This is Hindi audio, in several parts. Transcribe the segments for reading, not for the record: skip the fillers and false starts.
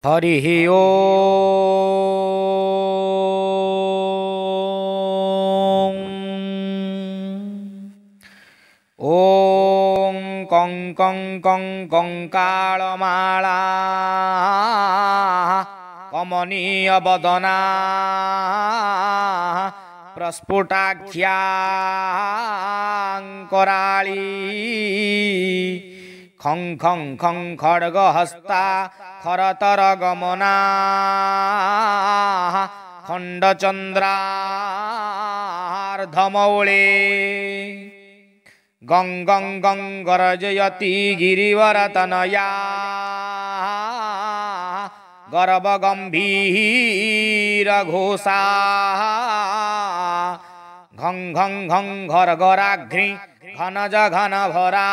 हरिः ॐ कं कं कं कंकाळमाला कमनीयवदना प्रस्फुटाख्याङ्कराळी खं खं खं खड्गहस्ता खरतरगमना खण्डचन्द्रार्धमौळे गं गं गं गर्जयति गिरिवरतनया गर्भगम्भीरघोषा घं घं घं घर्घराघ्रि घनज घनभरा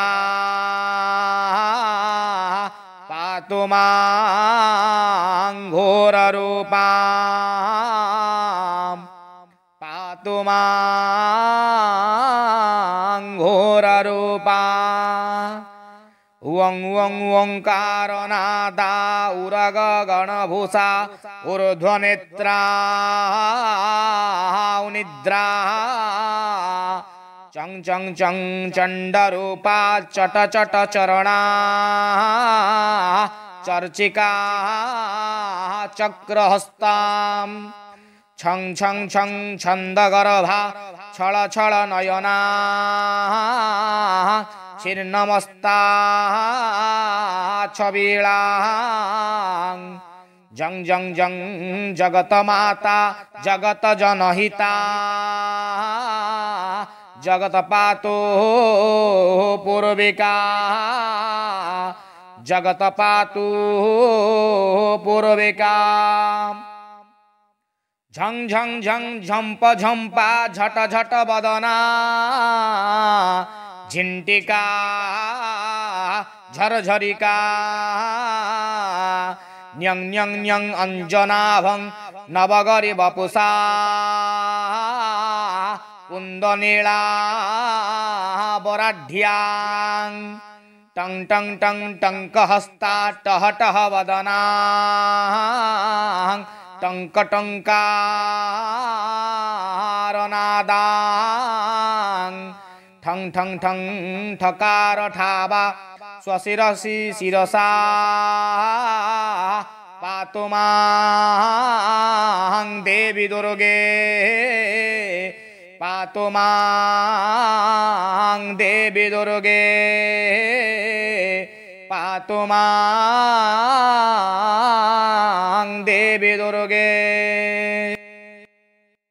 पातु मां घोररूपा पातु मां घोररूपा वं वं ओंकारनादा उरगगणभूषा ऊर्ध्वनेत्रा निद्रा चं चं चं चण्डरूपा चट चट चरणा चर्चिका चक्रहस्तां छं छं छं छन्दगर्भा छल छल नयना छिन्नमस्ता छबीला जं जं जं जगतमाता जगतजनहिता जगत पातो पूर्विका जगत पातु पूर्विका झं झं झं झंप झंपा झट झट बदना झिंटिका झरझरिका न्यं न्यं न्यं अंजनाभं नवगरि वपुषा कुंदनीला वराढ्यां टं टं टं टंकहस्ता टह टह वदना टंकटंकारनादां ठं ठं ठं ठकार ठावा स्वशिरसि शिरसा पातु मां देवी दुर्गे पातु मां देवी दुर्गे पातु मां देवी दुर्गे।